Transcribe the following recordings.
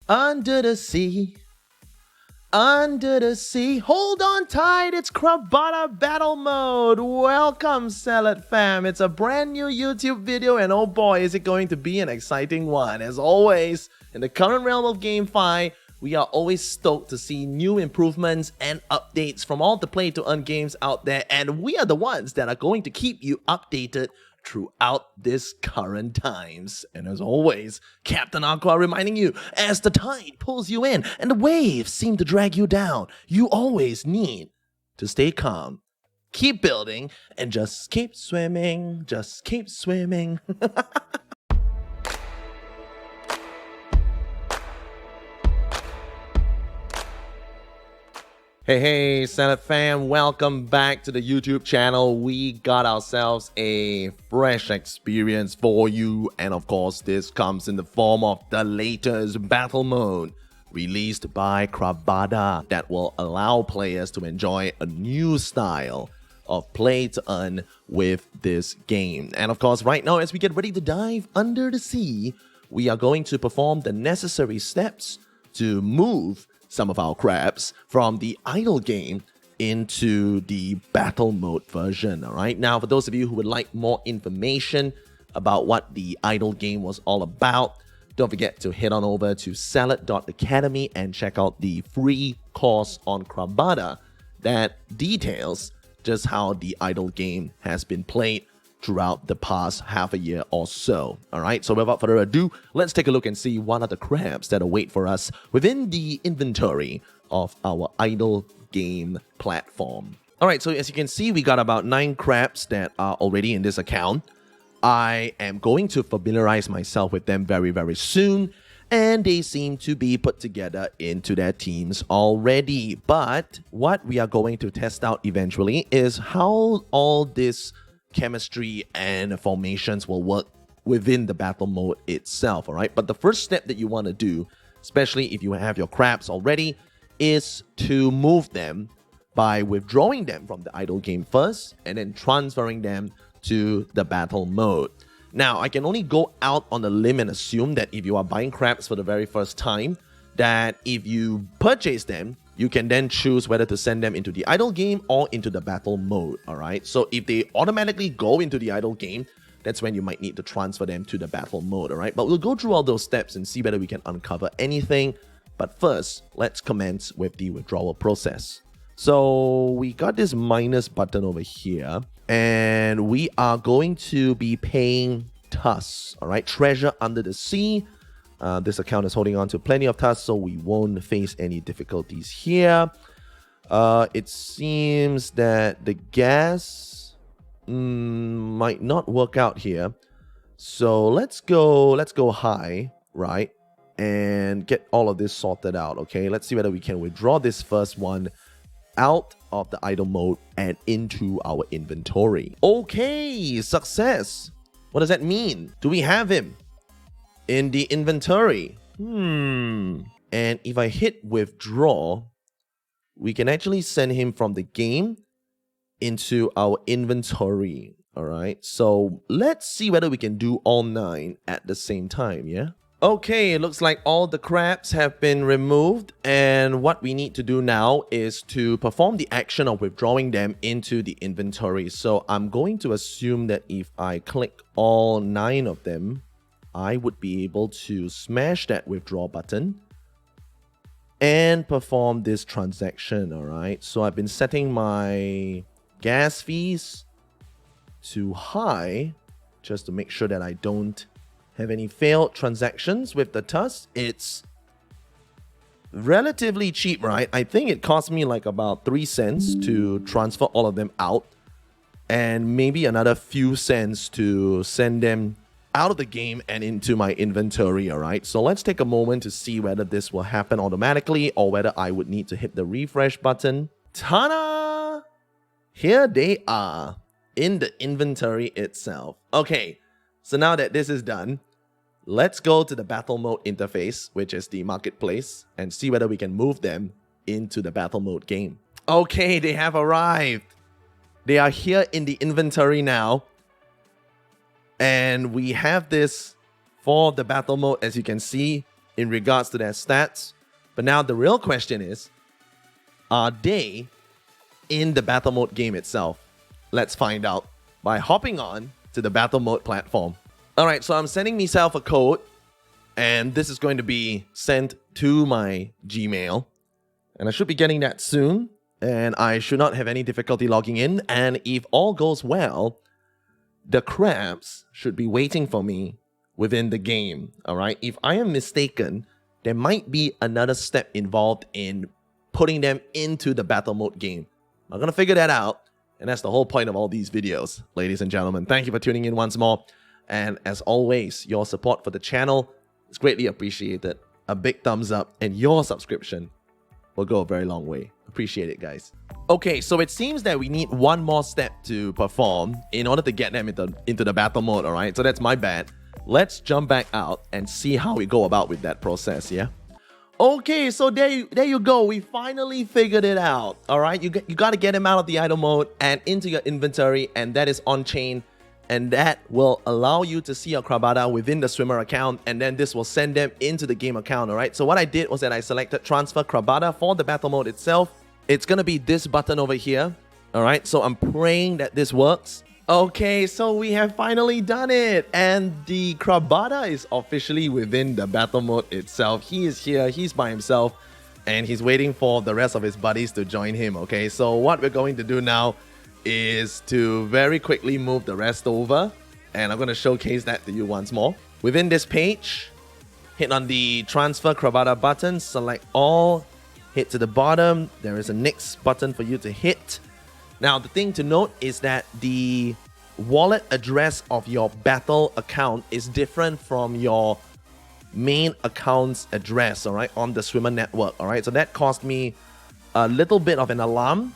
Under the sea, under the sea, hold on tight, it's Crabada battle mode. Welcome Salad fam, it's a brand new YouTube video and oh boy is it going to be an exciting one. As always, in the current realm of GameFi, we are always stoked to see new improvements and updates from all the play to earn games out there, and we are the ones that are going to keep you updated throughout this current times. And as always, Captain Aqua reminding you, as the tide pulls you in and the waves seem to drag you down, you always need to stay calm, keep building, and just keep swimming, just keep swimming. Hey, Salad fam, welcome back to the YouTube channel. We got ourselves a fresh experience for you, and of course, this comes in the form of the latest battle mode released by Crabada that will allow players to enjoy a new style of play to earn with this game. And of course, right now, as we get ready to dive under the sea, we are going to perform the necessary steps to move some of our crabs from the idle game into the battle mode version. All right, now for those of you who would like more information about what the idle game was all about, don't forget to head on over to salad.academy and check out the free course on Crabada that details just how the idle game has been played throughout the past half a year or so. Alright, so without further ado, let's take a look and see what are the crabs that await for us within the inventory of our idle game platform. Alright, so as you can see, we got about 9 crabs that are already in this account. I am going to familiarize myself with them very soon, and they seem to be put together into their teams already. But what we are going to test out eventually is how all this chemistry and formations will work within the battle mode itself. All right, but the first step that you want to do, especially if you have your crabs already, is to move them by withdrawing them from the idle game first and then transferring them to the battle mode. Now, I can only go out on a limb and assume that if you are buying crabs for the very first time, that if you purchase them, you can then choose whether to send them into the idle game or into the battle mode, alright? So if they automatically go into the idle game, that's when you might need to transfer them to the battle mode, alright? But we'll go through all those steps and see whether we can uncover anything. But first, let's commence with the withdrawal process. So we got this minus button over here, and we are going to be paying TUS, alright? Treasure under the sea. This account is holding on to plenty of tasks, so we won't face any difficulties here. It seems that the gas might not work out here. So let's go high, right? And get all of this sorted out, okay? Let's see whether we can withdraw this first one out of the idle mode and into our inventory. Okay, success. What does that mean? Do we have him in the inventory? And if I hit withdraw, we can actually send him from the game into our inventory. All right, so let's see whether we can do all 9 at the same time, yeah? Okay, it looks like all the crabs have been removed, and what we need to do now is to perform the action of withdrawing them into the inventory. So I'm going to assume that if I click all 9 of them, I would be able to smash that withdraw button and perform this transaction, alright? So I've been setting my gas fees to high just to make sure that I don't have any failed transactions with the TUS. It's relatively cheap, right? I think it cost me like about 3 cents to transfer all of them out, and maybe another few cents to send them out of the game and into my inventory, alright? So let's take a moment to see whether this will happen automatically or whether I would need to hit the refresh button. Ta-da! Here they are in the inventory itself. Okay, so now that this is done, let's go to the battle mode interface, which is the marketplace, and see whether we can move them into the battle mode game. Okay, they have arrived. They are here in the inventory now. And we have this for the battle mode, as you can see, in regards to their stats. But now the real question is, are they in the battle mode game itself? Let's find out by hopping on to the battle mode platform. Alright, so I'm sending myself a code, and this is going to be sent to my Gmail. And I should be getting that soon, and I should not have any difficulty logging in. And if all goes well, the crabs should be waiting for me within the game. Alright, if I am mistaken, there might be another step involved in putting them into the battle mode game. I'm gonna figure that out, and that's the whole point of all these videos, ladies and gentlemen. Thank you for tuning in once more, and as always, your support for the channel is greatly appreciated. A big thumbs up and your subscription will go a very long way. Appreciate it, guys. Okay, so it seems that we need one more step to perform in order to get them into the battle mode, alright? So that's my bad. Let's jump back out and see how we go about with that process, yeah? Okay, so there you go. We finally figured it out. All right, you got to get him out of the idle mode and into your inventory, and that is on chain, and that will allow you to see your Crabada within the swimmer account, and then this will send them into the game account. All right, so what I did was that I selected transfer Crabada for the battle mode itself. It's gonna be this button over here. All right, so I'm praying that this works. Okay, so we have finally done it, and the Crabada is officially within the battle mode itself. He is here, he's by himself, and he's waiting for the rest of his buddies to join him, okay? So what we're going to do now is to very quickly move the rest over, and I'm going to showcase that to you once more. Within this page, hit on the Transfer Crabada button, select all, hit to the bottom. There is a next button for you to hit. Now, the thing to note is that the wallet address of your battle account is different from your main account's address, all right, on the swimmer network, all right? So that caused me a little bit of an alarm,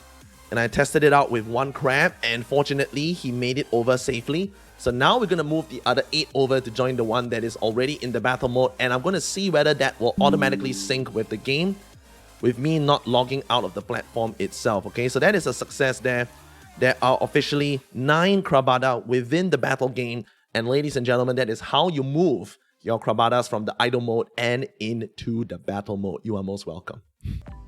and I tested it out with one crab, and fortunately, he made it over safely. So now we're going to move the other 8 over to join the one that is already in the battle mode, and I'm going to see whether that will automatically sync with the game, with me not logging out of the platform itself, okay? So that is a success there. There are officially 9 Crabada within the battle game. And ladies and gentlemen, that is how you move your Crabadas from the idle mode and into the battle mode. You are most welcome.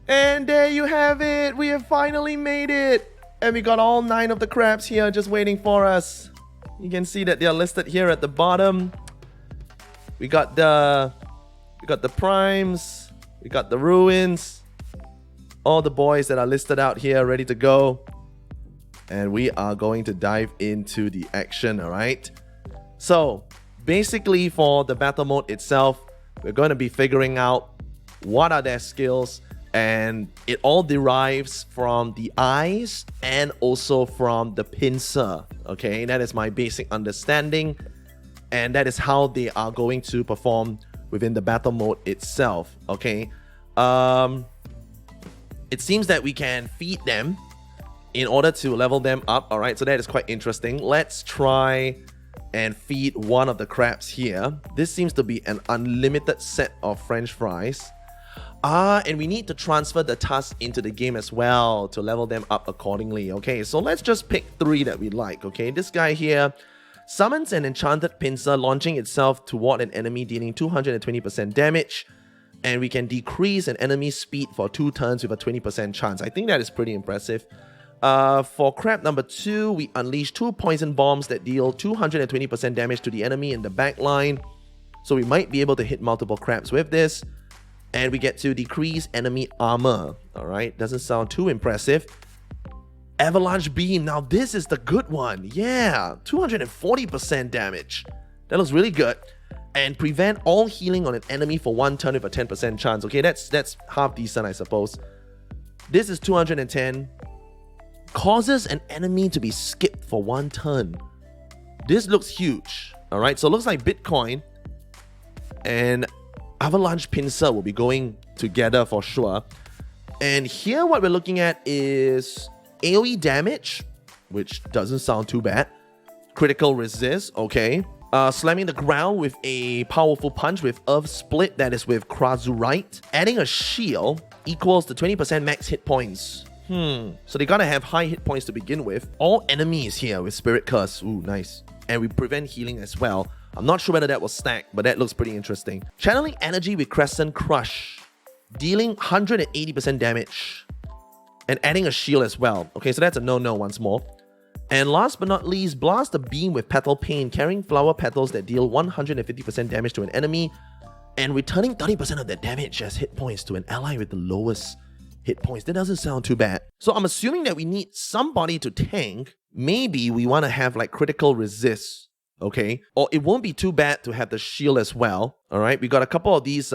And there you have it. We have finally made it. And we got all 9 of the crabs here just waiting for us. You can see that they are listed here at the bottom. We got the primes. We got the ruins. All the boys that are listed out here ready to go. And we are going to dive into the action, all right? So, basically for the battle mode itself, we're going to be figuring out what are their skills, and it all derives from the eyes and also from the pincer, okay? That is my basic understanding, and that is how they are going to perform within the battle mode itself, okay? It seems that we can feed them in order to level them up, all right? So that is quite interesting. Let's try and feed one of the crabs here. This seems to be an unlimited set of French fries. And we need to transfer the task into the game as well to level them up accordingly, okay? So let's just pick 3 that we like, okay? This guy here summons an enchanted pincer, launching itself toward an enemy, dealing 220% damage. And we can decrease an enemy's speed for 2 turns with a 20% chance. I think that is pretty impressive. For crab number 2, we unleash 2 poison bombs that deal 220% damage to the enemy in the back line. So we might be able to hit multiple crabs with this. And we get to decrease enemy armor. Alright, doesn't sound too impressive. Avalanche beam, now this is the good one. Yeah, 240% damage. That looks really good. And prevent all healing on an enemy for 1 turn with a 10% chance. Okay, that's half decent, I suppose. This is 210. Causes an enemy to be skipped for 1 turn. This looks huge. Alright, so it looks like Bitcoin and Avalanche Pincer will be going together for sure. And here what we're looking at is AoE damage, which doesn't sound too bad. Critical resist, okay. Slamming the ground with a powerful punch with Earth Split, that is with Krazurite. Adding a shield equals to 20% max hit points. So they gotta have high hit points to begin with. All enemies here with Spirit Curse. Ooh, nice. And we prevent healing as well I'm not sure whether that was stacked, but that looks pretty interesting. Channeling energy with Crescent Crush, dealing 180% damage and adding a shield as well. Okay, so that's a no-no once more. And last but not least, blast the beam with Petal Pain, carrying flower petals that deal 150% damage to an enemy and returning 30% of that damage as hit points to an ally with the lowest hit points. That doesn't sound too bad. So I'm assuming that we need somebody to tank. Maybe we want to have like critical resist, okay? Or it won't be too bad to have the shield as well, all right? We got a couple of these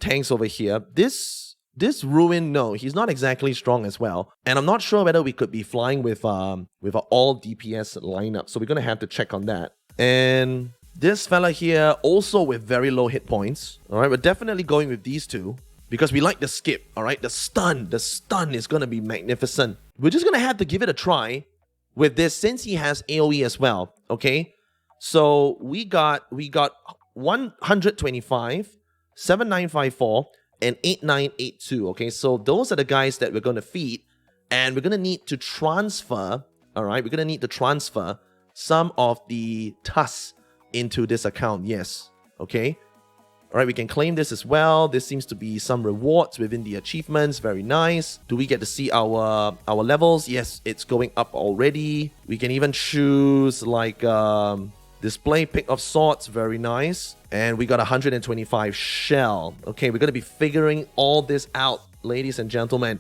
tanks over here. This Ruin, no, he's not exactly strong as well. And I'm not sure whether we could be flying with an all DPS lineup. So we're going to have to check on that. And this fella here, also with very low hit points. All right, we're definitely going with these two because we like the skip, all right? The stun is going to be magnificent. We're just going to have to give it a try with this since he has AoE as well, okay? So we got 125, 7954, and 8982, okay? So those are the guys that we're going to feed, and we're going to need to transfer, all right? We're going to need to transfer some of the tusks into this account, yes, okay? All right, we can claim this as well. This seems to be some rewards within the achievements, very nice. Do we get to see our levels? Yes, it's going up already. We can even choose like display pick of swords, very nice. And we got 125 shell. Okay, we're going to be figuring all this out, ladies and gentlemen,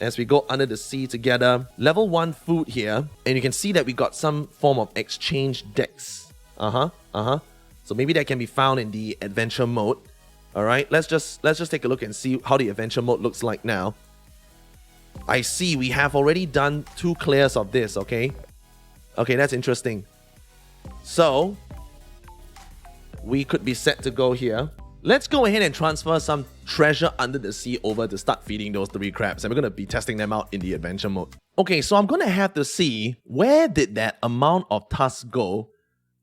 as we go under the sea together. Level 1 food here. And you can see that we got some form of exchange decks. So maybe that can be found in the adventure mode. All right, let's just take a look and see how the adventure mode looks like now. I see we have already done 2 clears of this, okay? Okay, that's interesting. So we could be set to go here. Let's go ahead and transfer some treasure under the sea over to start feeding those 3 crabs. And we're going to be testing them out in the adventure mode. Okay, so I'm going to have to see where did that amount of tusks go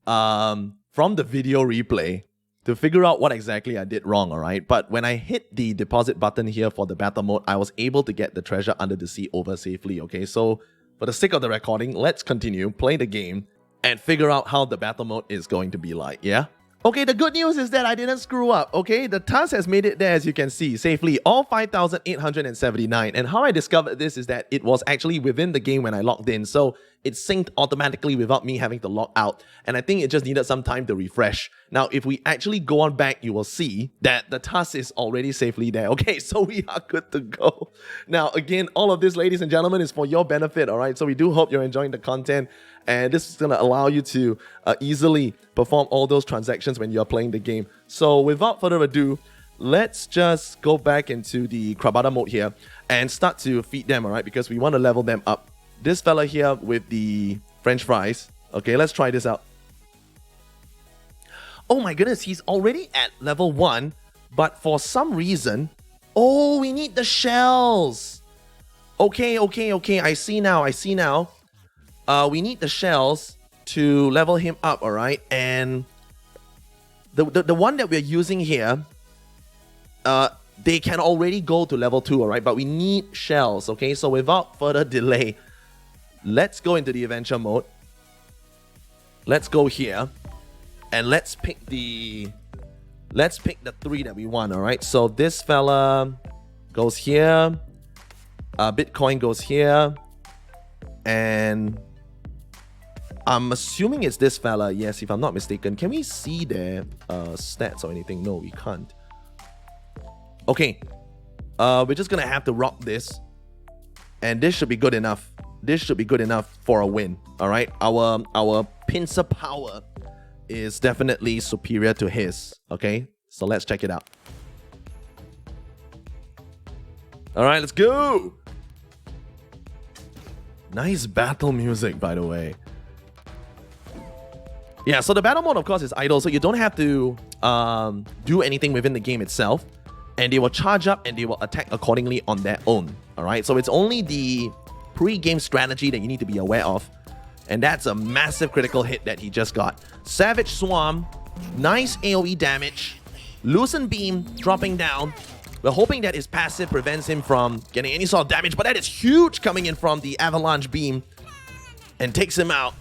from the video replay to figure out what exactly I did wrong, alright? But when I hit the deposit button here for the battle mode, I was able to get the treasure under the sea over safely, okay? So for the sake of the recording, let's continue, play the game, and figure out how the battle mode is going to be like, yeah? Okay, the good news is that I didn't screw up, okay? The task has made it there, as you can see, safely, all 5,879. And how I discovered this is that it was actually within the game when I logged in, so it synced automatically without me having to log out. And I think it just needed some time to refresh. Now, if we actually go on back, you will see that the task is already safely there. Okay, so we are good to go. Now, again, all of this, ladies and gentlemen, is for your benefit, all right? So we do hope you're enjoying the content. And this is going to allow you to easily perform all those transactions when you're playing the game. So without further ado, let's just go back into the Crabada mode here and start to feed them, all right? Because we want to level them up. This fella here with the French fries. Okay, let's try this out. Oh my goodness, he's already at level 1. But for some reason... Oh, we need the shells. Okay. I see now. We need the shells to level him up, alright? And the one that we're using here, they can already go to level 2, alright? But we need shells, okay? So without further delay, let's go into the adventure mode. Let's go here. And let's pick the 3 that we want, alright? So this fella goes here. Bitcoin goes here. And I'm assuming it's this fella, yes, if I'm not mistaken. Can we see their stats or anything? No, we can't. Okay. We're just gonna have to rock this. And this should be good enough. This should be good enough for a win. Alright. Our pincer power is definitely superior to his. Okay. So let's check it out. Alright, let's go! Nice battle music, by the way. Yeah, so the battle mode, of course, is idle, so you don't have to do anything within the game itself. And they will charge up and they will attack accordingly on their own. Alright, so it's only the pre-game strategy that you need to be aware of. And that's a massive critical hit that he just got. Savage Swarm, nice AoE damage. Loosen Beam dropping down. We're hoping that his passive prevents him from getting any sort of damage, but that is huge coming in from the Avalanche Beam. And takes him out.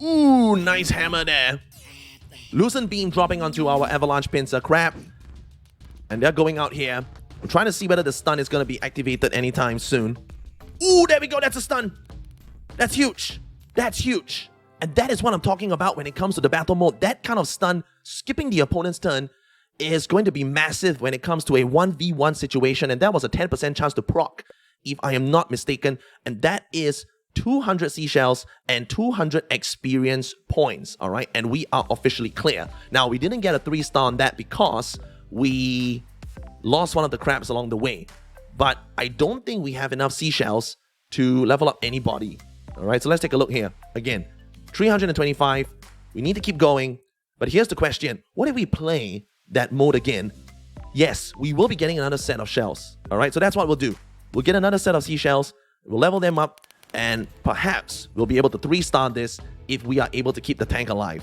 Ooh, nice hammer there. Lucent Beam dropping onto our Avalanche Pincer Crab. And they're going out here. We're trying to see whether the stun is going to be activated anytime soon. Ooh, there we go. That's a stun. That's huge. That's huge. And that is what I'm talking about when it comes to the battle mode. That kind of stun, skipping the opponent's turn, is going to be massive when it comes to a 1v1 situation. And that was a 10% chance to proc, if I am not mistaken. And that is 200 seashells and 200 experience points. All right. And we are officially clear. Now, we didn't get a 3-star on that because we lost one of the crabs along the way. But I don't think we have enough seashells to level up anybody. All right. So let's take a look here. Again, 325. We need to keep going. But here's the question. What if we play that mode again? Yes, we will be getting another set of shells. All right, so that's what we'll do. We'll get another set of seashells. We'll level them up. And perhaps we'll be able to 3-star this if we are able to keep the tank alive.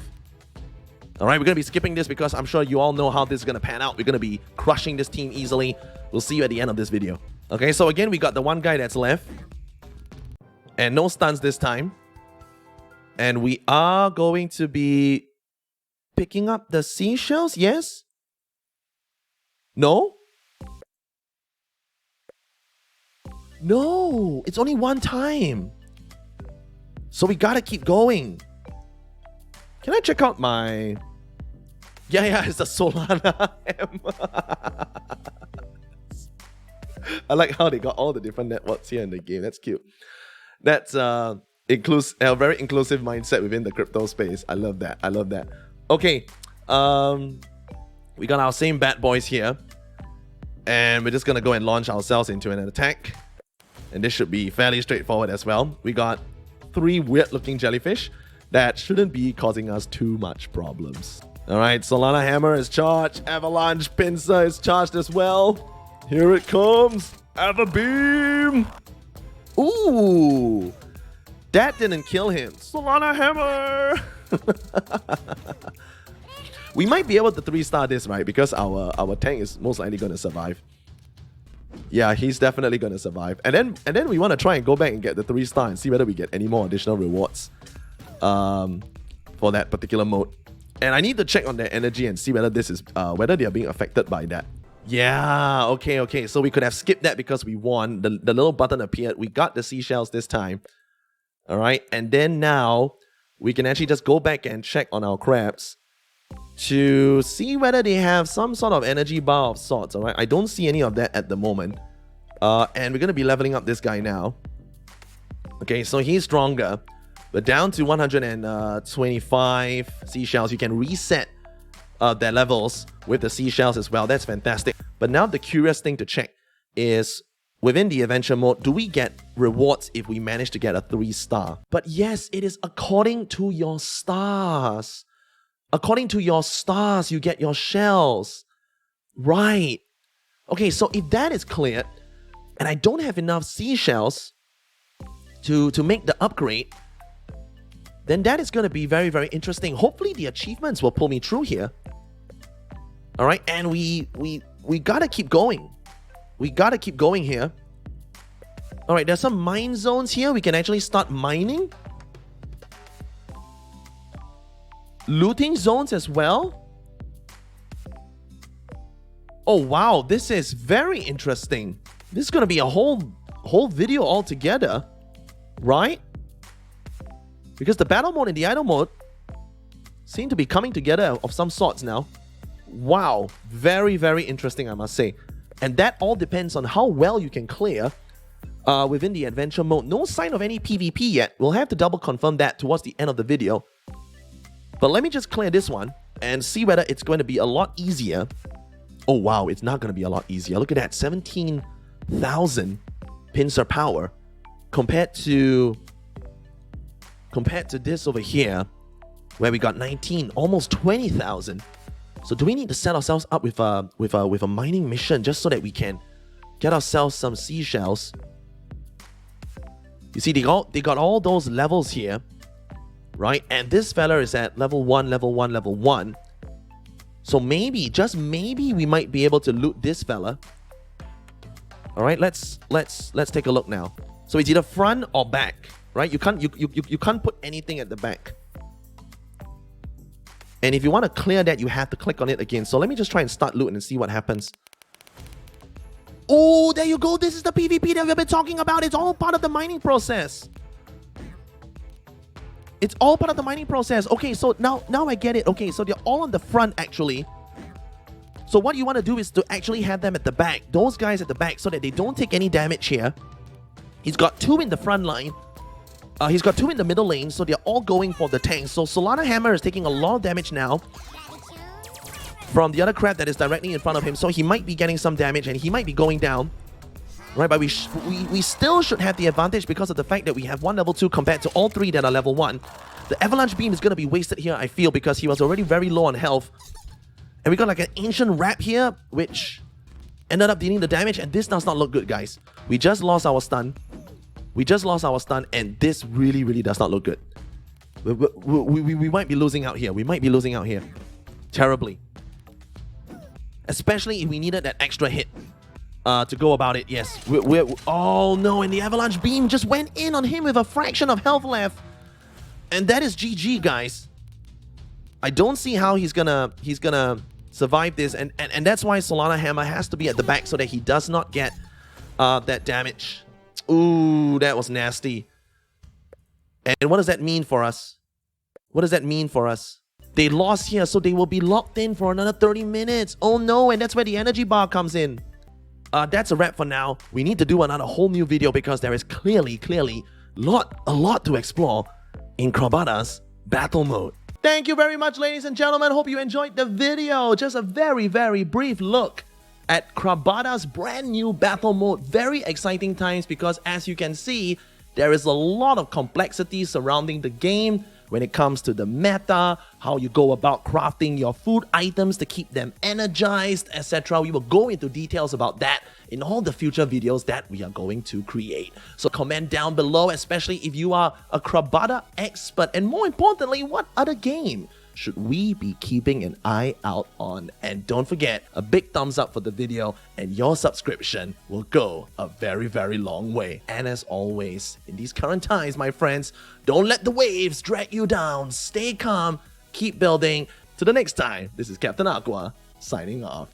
All right, we're going to be skipping this because I'm sure you all know how this is going to pan out. We're going to be crushing this team easily. We'll see you at the end of this video. Okay, so again, we got the one guy that's left. And no stuns this time. And we are going to be picking up the seashells, yes? No? No, it's only one time. So we gotta keep going. Can I check out my... Yeah, it's the Solana hammer. I like how they got all the different networks here in the game. That's cute. That's a very inclusive mindset within the crypto space. I love that. I love that. Okay, we got our same bad boys here, and we're just gonna go and launch ourselves into an attack, and this should be fairly straightforward as well. We got 3 weird-looking jellyfish that shouldn't be causing us too much problems. All right, Solana Hammer is charged. Avalanche Pincer is charged as well. Here it comes. Ava Beam. Ooh. That didn't kill him. Solana Hammer! We might be able to 3-star this, right? Because our tank is most likely going to survive. Yeah, he's definitely going to survive. And then we want to try and go back and get the 3-star and see whether we get any more additional rewards for that particular mode. And I need to check on their energy and see whether this is whether they are being affected by that. Yeah, okay. So we could have skipped that because we won. The little button appeared. We got the seashells this time. All right, and then now we can actually just go back and check on our crabs to see whether they have some sort of energy bar of sorts. All right, I don't see any of that at the moment. And we're going to be leveling up this guy now. Okay, so he's stronger. But down to 125 seashells, you can reset their levels with the seashells as well. That's fantastic. But now the curious thing to check is, within the adventure mode, do we get rewards if we manage to get a 3-star? But yes, it is according to your stars. According to your stars, you get your shells. Right. Okay, so if that is cleared, and I don't have enough seashells to make the upgrade, then that is going to be very, very interesting. Hopefully the achievements will pull me through here. All right, and we gotta keep going. We gotta keep going here. All right, there's some mine zones here. We can actually start mining. Looting zones as well. Oh, wow. This is very interesting. This is going to be a whole video altogether, right? Because the battle mode and the idle mode seem to be coming together of some sorts now. Wow. Very, very interesting, I must say. And that all depends on how well you can clear within the adventure mode. No sign of any PvP yet. We'll have to double confirm that towards the end of the video. But let me just clear this one and see whether it's going to be a lot easier. Oh, wow. It's not going to be a lot easier. Look at that. 17,000 pincer power compared to this over here where we got 19, almost 20,000. So do we need to set ourselves up with a mining mission just so that we can get ourselves some seashells? You see, they got all those levels here, right? And this fella is at level 1, level 1, level 1. So maybe, just maybe, we might be able to loot this fella. All right, let's take a look now. So it's either front or back, right? You can't put anything at the back. And if you want to clear that, you have to click on it again. So let me just try and start looting and see what happens. Oh, there you go. This is the PvP that we've been talking about. It's all part of the mining process. It's all part of the mining process. Okay, so now I get it. Okay, so they're all on the front, actually. So what you want to do is to actually have them at the back. Those guys at the back so that they don't take any damage here. He's got 2 in the front line. He's got 2 in the middle lane, so they're all going for the tanks. So Solana Hammer is taking a lot of damage now from the other crab that is directly in front of him. So he might be getting some damage and he might be going down. Right, but we still should have the advantage because of the fact that we have 1 level 2 compared to all 3 that are level 1. The Avalanche Beam is going to be wasted here, I feel, because he was already very low on health. And we got like an Ancient Wrap here, which ended up dealing the damage. And this does not look good, guys. We just lost our stun. We just lost our stun, and this really, really does not look good. We might be losing out here. We might be losing out here. Terribly. Especially if we needed that extra hit to go about it. Yes. Oh, no. And the Avalanche Beam just went in on him with a fraction of health left. And that is GG, guys. I don't see how he's gonna survive this. And that's why Solana Hammer has to be at the back so that he does not get that damage. Ooh, that was nasty. And what does that mean for us? What does that mean for us? They lost here, so they will be locked in for another 30 minutes. Oh no, and that's where the energy bar comes in. That's a wrap for now. We need to do another whole new video because there is clearly a lot to explore in Crabadas battle mode. Thank you very much, ladies and gentlemen. Hope you enjoyed the video. Just a very, very brief look at Crabada's brand new battle mode. Very exciting times because, as you can see, there is a lot of complexity surrounding the game when it comes to the meta, how you go about crafting your food items to keep them energized, etc. We will go into details about that in all the future videos that we are going to create. So comment down below, especially if you are a Crabada expert, and more importantly, what other game should we be keeping an eye out on? And don't forget, a big thumbs up for the video, and your subscription will go a very, very long way. And as always, in these current times, my friends, don't let the waves drag you down. Stay calm, keep building. Till the next time, this is Captain Aqua, signing off.